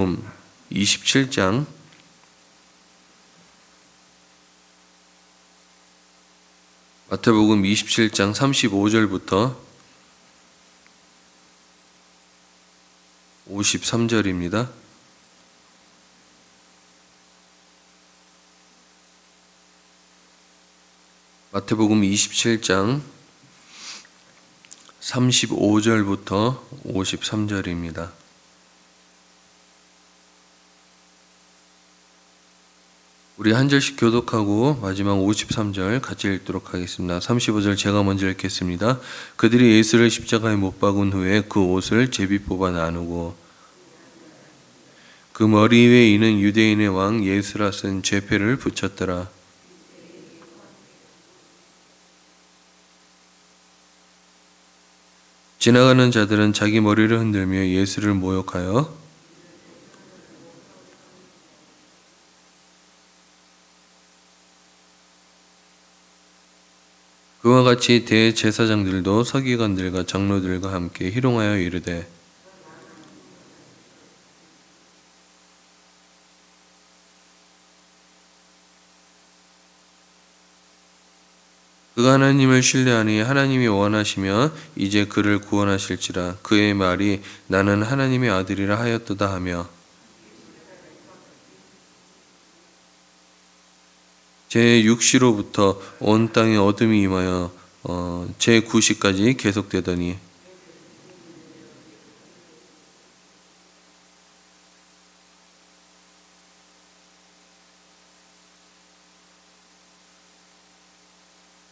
27장 35절부터 53절입니다. 마태복음 27장 35절부터 53절입니다. 우리 한 절씩 교독하고 마지막 53절 같이 읽도록 하겠습니다. 35절 제가 먼저 읽겠습니다. 그들이 예수를 십자가에 못 박은 후에 그 옷을 제비 뽑아 나누고 그 머리 위에 이는 유대인의 왕 예수라 쓴 죄패를 붙였더라. 지나가는 자들은 자기 머리를 흔들며 예수를 모욕하여 그와 같이 대제사장들도 서기관들과 장로들과 함께 희롱하여 이르되 그가 하나님을 신뢰하니 하나님이 원하시며 이제 그를 구원하실지라. 그의 말이 나는 하나님의 아들이라 하였도다 하며 제6시로부터 온 땅에 어둠이 임하여 제9시까지 계속되더니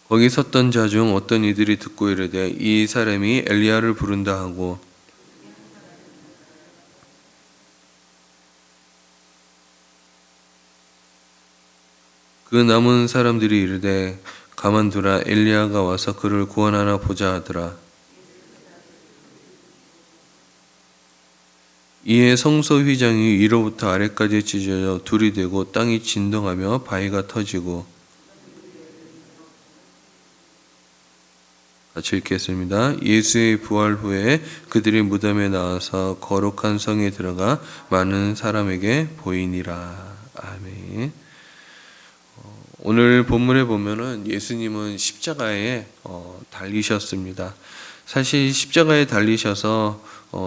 거기 섰던 자 중 어떤 이들이 듣고 이르되 이 사람이 엘리야를 부른다 하고 그 남은 사람들이 이르되 가만두라 엘리야가 와서 그를 구원하나 보자 하더라. 이에 성소 휘장이 위로부터 아래까지 찢어져 둘이 되고 땅이 진동하며 바위가 터지고 같이 읽겠습니다. 예수의 부활 후에 그들이 무덤에 나와서 거룩한 성에 들어가 많은 사람에게 보이니라. 아멘. 오늘 본문에 보면은 예수님은 십자가에 달리셨습니다. 사실 십자가에 달리셔서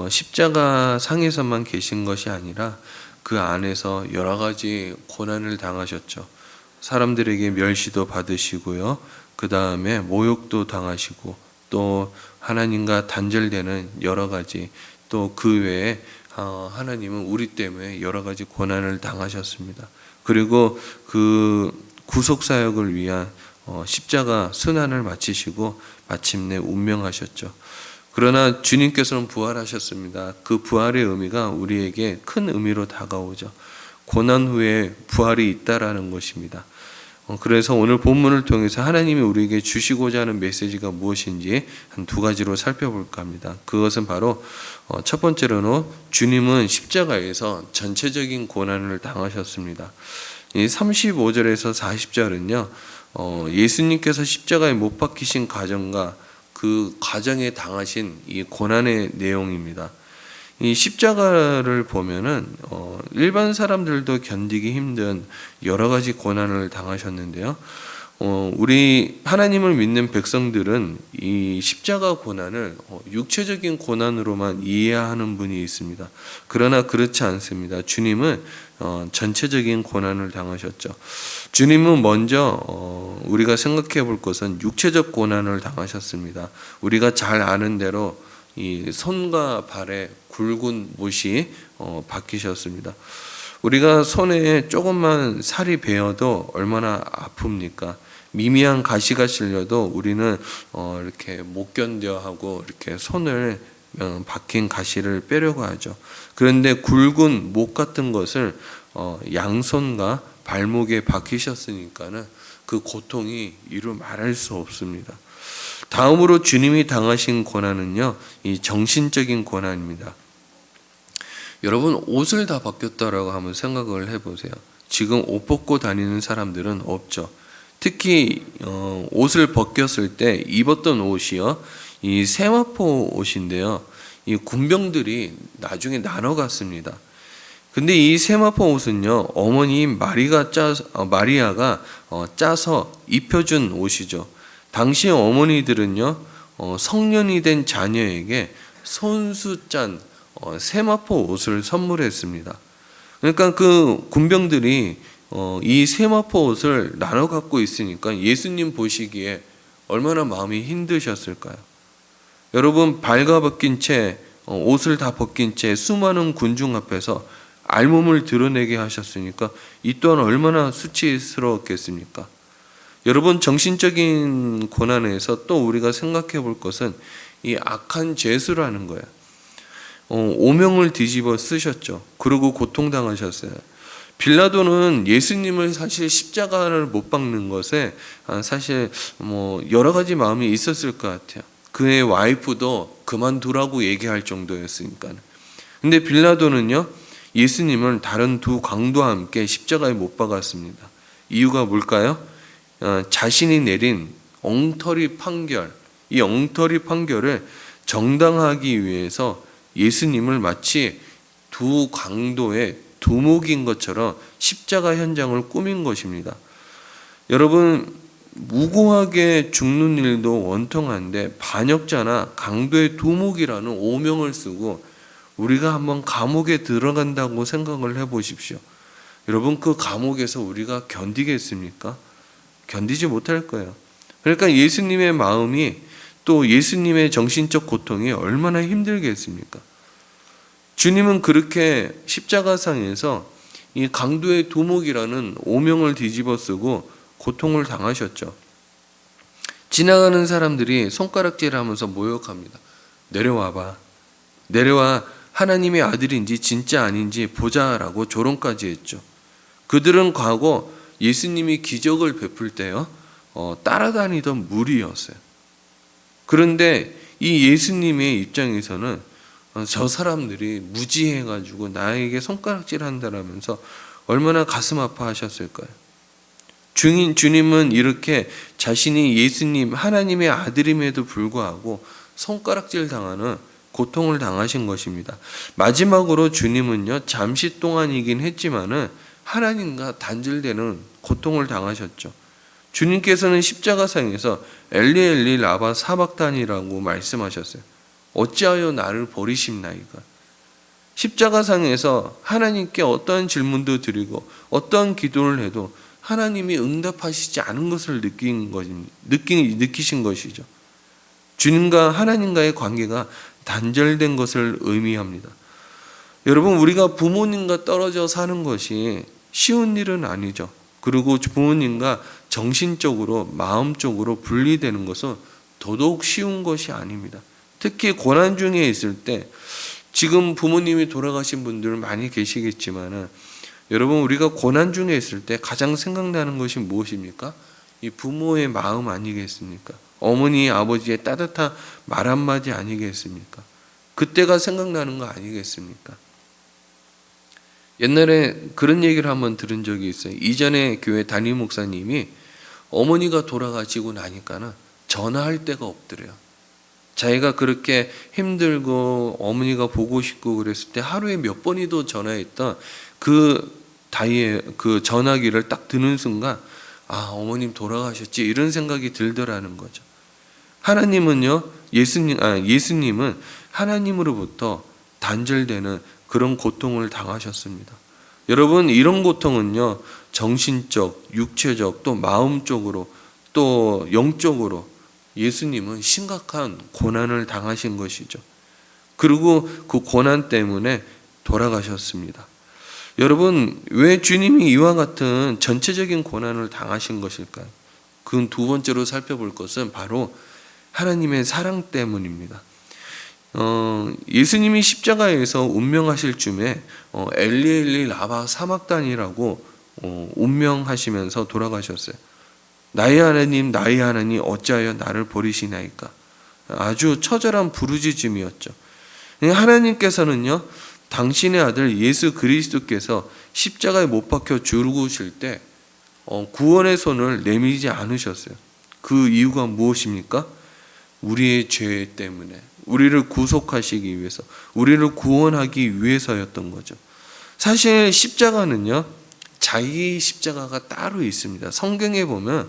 십자가 상에서만 계신 것이 아니라 그 안에서 여러 가지 고난을 당하셨죠. 사람들에게 멸시도 받으시고요. 그 다음에 모욕도 당하시고 또 하나님과 단절되는 여러 가지 또 그 외에 하나님은 우리 때문에 여러 가지 고난을 당하셨습니다. 그리고 그 구속사역을 위한 십자가 순환을 마치시고 마침내 운명하셨죠. 그러나 주님께서는 부활하셨습니다. 그 부활의 의미가 우리에게 큰 의미로 다가오죠. 고난 후에 부활이 있다라는 것입니다. 그래서 오늘 본문을 통해서 하나님이 우리에게 주시고자 하는 메시지가 무엇인지 한 두 가지로 살펴볼까 합니다. 그것은 바로 첫 번째로는 주님은 십자가에서 전체적인 고난을 당하셨습니다. 이 35절에서 40절은요, 예수님께서 십자가에 못 박히신 과정과 그 과정에 당하신 이 고난의 내용입니다. 이 십자가를 보면은 일반 사람들도 견디기 힘든 여러 가지 고난을 당하셨는데요. 우리 하나님을 믿는 백성들은 이 십자가 고난을 육체적인 고난으로만 이해하는 분이 있습니다. 그러나 그렇지 않습니다. 주님은 전체적인 고난을 당하셨죠. 주님은 먼저 우리가 생각해 볼 것은 육체적 고난을 당하셨습니다. 우리가 잘 아는 대로 이 손과 발에 굵은 못이 박히셨습니다. 우리가 손에 조금만 살이 베어도 얼마나 아픕니까? 미미한 가시가 실려도 우리는 이렇게 못 견뎌 하고 이렇게 손을 박힌 가시를 빼려고 하죠. 그런데 굵은 못 같은 것을 양손과 발목에 박히셨으니까는 그 고통이 이루 말할 수 없습니다. 다음으로 주님이 당하신 고난은요, 이 정신적인 고난입니다. 여러분 옷을 다 벗겼다라고 한번 생각을 해보세요. 지금 옷 벗고 다니는 사람들은 없죠. 특히 옷을 벗겼을 때 입었던 옷이요, 이 세마포 옷인데요. 이 군병들이 나중에 나눠 갔습니다. 근데 이 세마포 옷은요, 어머니인 마리아가 짜서 입혀준 옷이죠. 당시 어머니들은요, 성년이 된 자녀에게 손수 짠 세마포 옷을 선물했습니다. 그러니까 그 군병들이 이 세마포 옷을 나눠 갖고 있으니까 예수님 보시기에 얼마나 마음이 힘드셨을까요? 여러분, 발가벗긴 채 옷을 다 벗긴 채 수많은 군중 앞에서 알몸을 드러내게 하셨으니까 이 또한 얼마나 수치스러웠겠습니까? 여러분, 정신적인 고난에서 또 우리가 생각해 볼 것은 이 악한 죄수라는 거예요. 오명을 뒤집어 쓰셨죠. 그리고 고통당하셨어요. 빌라도는 예수님을 사실 십자가를 못 박는 것에 사실 여러 가지 마음이 있었을 것 같아요. 그의 와이프도 그만두라고 얘기할 정도였으니까. 근데 빌라도는요, 예수님을 다른 두 강도와 함께 십자가에 못 박았습니다. 이유가 뭘까요? 자신이 내린 엉터리 판결, 이 엉터리 판결을 정당하기 위해서 예수님을 마치 두 강도의 두목인 것처럼 십자가 현장을 꾸민 것입니다. 여러분, 무고하게 죽는 일도 원통한데 반역자나 강도의 두목이라는 오명을 쓰고 우리가 한번 감옥에 들어간다고 생각을 해보십시오. 여러분, 그 감옥에서 우리가 견디겠습니까? 견디지 못할 거예요. 그러니까 예수님의 마음이, 또 예수님의 정신적 고통이 얼마나 힘들겠습니까? 주님은 그렇게 십자가상에서 이 강도의 두목이라는 오명을 뒤집어 쓰고 고통을 당하셨죠. 지나가는 사람들이 손가락질하면서 모욕합니다. 내려와봐. 내려와, 하나님의 아들인지 진짜 아닌지 보자라고 조롱까지 했죠. 그들은 과거 예수님이 기적을 베풀 때요, 따라다니던 무리였어요. 그런데 이 예수님의 입장에서는 저 사람들이 무지해가지고 나에게 손가락질 한다라면서 얼마나 가슴 아파하셨을까요? 주님은 이렇게 자신이 예수님, 하나님의 아들임에도 불구하고 손가락질 당하는 고통을 당하신 것입니다. 마지막으로 주님은요, 잠시 동안이긴 했지만은 하나님과 단절되는 고통을 당하셨죠. 주님께서는 십자가상에서 엘리 엘리 라바 사박단이라고 말씀하셨어요. 어찌하여 나를 버리십나이까? 십자가상에서 하나님께 어떠한 질문도 드리고 어떠한 기도를 해도 하나님이 응답하시지 않은 것을 느끼신 것이죠. 주님과 하나님과의 관계가 단절된 것을 의미합니다. 여러분, 우리가 부모님과 떨어져 사는 것이 쉬운 일은 아니죠. 그리고 부모님과 정신적으로, 마음적으로 분리되는 것은 더더욱 쉬운 것이 아닙니다. 특히 고난 중에 있을 때, 지금 부모님이 돌아가신 분들 많이 계시겠지만, 여러분, 우리가 고난 중에 있을 때 가장 생각나는 것이 무엇입니까? 이 부모의 마음 아니겠습니까? 어머니, 아버지의 따뜻한 말 한마디 아니겠습니까? 그때가 생각나는 거 아니겠습니까? 옛날에 그런 얘기를 한번 들은 적이 있어요. 이전에 교회 담임 목사님이 어머니가 돌아가시고 나니까는 전화할 데가 없더래요. 자기가 그렇게 힘들고 어머니가 보고 싶고 그랬을 때 하루에 몇 번이도 전화했던 그 전화기를 딱 드는 순간, 어머님 돌아가셨지, 이런 생각이 들더라는 거죠. 하나님은요, 예수님은 하나님으로부터 단절되는 그런 고통을 당하셨습니다. 여러분, 이런 고통은요, 정신적, 육체적, 또 마음적으로, 또 영적으로 예수님은 심각한 고난을 당하신 것이죠. 그리고 그 고난 때문에 돌아가셨습니다. 여러분, 왜 주님이 이와 같은 전체적인 고난을 당하신 것일까요? 그건 두 번째로 살펴볼 것은 바로 하나님의 사랑 때문입니다. 예수님이 십자가에서 운명하실 쯤에 엘리 엘리 라바 사막단이라고 운명하시면서 돌아가셨어요. 나의 하나님, 나의 하나님, 어찌하여 나를 버리시나이까? 아주 처절한 부르짖음이었죠. 하나님께서는요, 당신의 아들 예수 그리스도께서 십자가에 못 박혀 죽으실 때 구원의 손을 내밀지 않으셨어요. 그 이유가 무엇입니까? 우리의 죄 때문에, 우리를 구속하시기 위해서, 우리를 구원하기 위해서였던 거죠. 사실 십자가는요, 자기 십자가가 따로 있습니다. 성경에 보면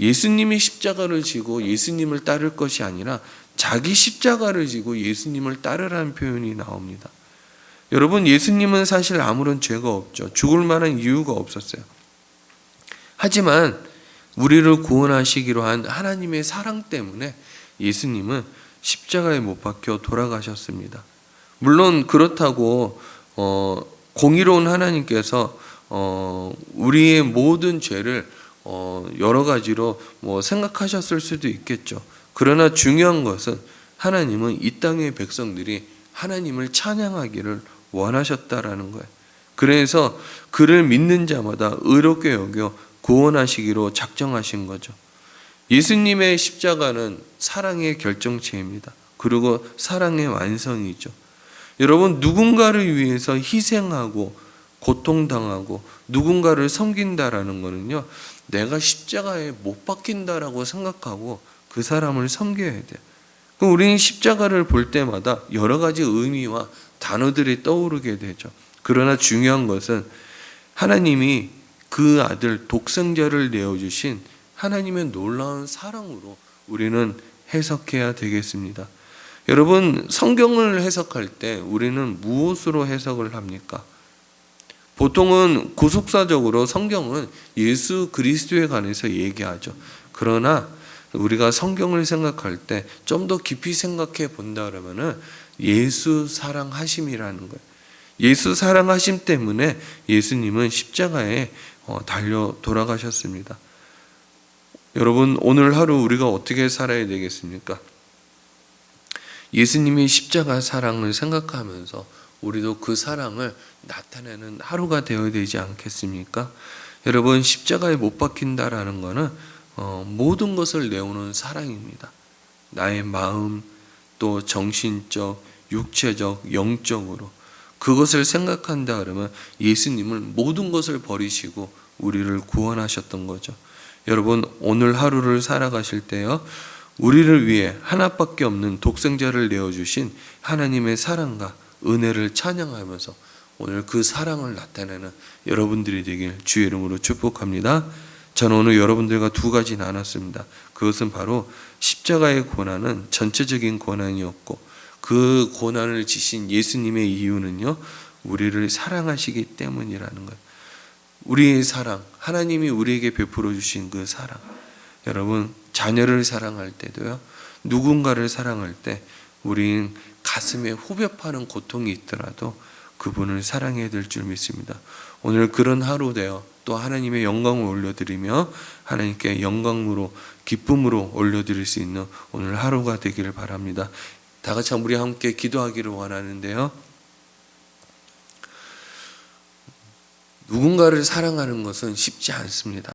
예수님이 십자가를 지고 예수님을 따를 것이 아니라 자기 십자가를 지고 예수님을 따르라는 표현이 나옵니다. 여러분, 예수님은 사실 아무런 죄가 없죠. 죽을 만한 이유가 없었어요. 하지만 우리를 구원하시기로 한 하나님의 사랑 때문에 예수님은 십자가에 못 박혀 돌아가셨습니다. 물론 그렇다고 공의로운 하나님께서 우리의 모든 죄를 여러 가지로 생각하셨을 수도 있겠죠. 그러나 중요한 것은 하나님은 이 땅의 백성들이 하나님을 찬양하기를 원하셨다라는 거예요. 그래서 그를 믿는 자마다 의롭게 여겨 구원하시기로 작정하신 거죠. 예수님의 십자가는 사랑의 결정체입니다. 그리고 사랑의 완성이죠. 여러분, 누군가를 위해서 희생하고 고통당하고 누군가를 섬긴다라는 것은요, 내가 십자가에 못 박힌다라고 생각하고 그 사람을 섬겨야 돼요. 그럼 우리는 십자가를 볼 때마다 여러 가지 의미와 단어들이 떠오르게 되죠. 그러나 중요한 것은 하나님이 그 아들 독생자를 내어주신 하나님의 놀라운 사랑으로 우리는 해석해야 되겠습니다. 여러분, 성경을 해석할 때 우리는 무엇으로 해석을 합니까? 보통은 구속사적으로 성경은 예수 그리스도에 관해서 얘기하죠. 그러나 우리가 성경을 생각할 때 좀 더 깊이 생각해 본다 그러면은 예수 사랑하심이라는 거예요. 예수 사랑하심 때문에 예수님은 십자가에 달려 돌아가셨습니다. 여러분, 오늘 하루 우리가 어떻게 살아야 되겠습니까? 예수님이 십자가 사랑을 생각하면서 우리도 그 사랑을 나타내는 하루가 되어야 되지 않겠습니까? 여러분, 십자가에 못 박힌다라는 것은 모든 것을 내오는 사랑입니다. 나의 마음, 또 정신적, 육체적, 영적으로 그것을 생각한다 그러면 예수님은 모든 것을 버리시고 우리를 구원하셨던 거죠. 여러분, 오늘 하루를 살아가실 때요, 우리를 위해 하나밖에 없는 독생자를 내어주신 하나님의 사랑과 은혜를 찬양하면서 오늘 그 사랑을 나타내는 여러분들이 되길 주의 이름으로 축복합니다. 저는 오늘 여러분들과 두 가지 나눴습니다. 그것은 바로 십자가의 고난은 전체적인 고난이었고 그 고난을 지신 예수님의 이유는요, 우리를 사랑하시기 때문이라는 거예요. 우리의 사랑, 하나님이 우리에게 베풀어 주신 그 사랑. 여러분, 자녀를 사랑할 때도요, 누군가를 사랑할 때 우리는 가슴에 후벼 파는 고통이 있더라도 그분을 사랑해야 될 줄 믿습니다. 오늘 그런 하루 되어 또 하나님의 영광을 올려드리며 하나님께 영광으로 기쁨으로 올려드릴 수 있는 오늘 하루가 되기를 바랍니다. 다 같이 우리 함께 기도하기를 원하는데요, 누군가를 사랑하는 것은 쉽지 않습니다.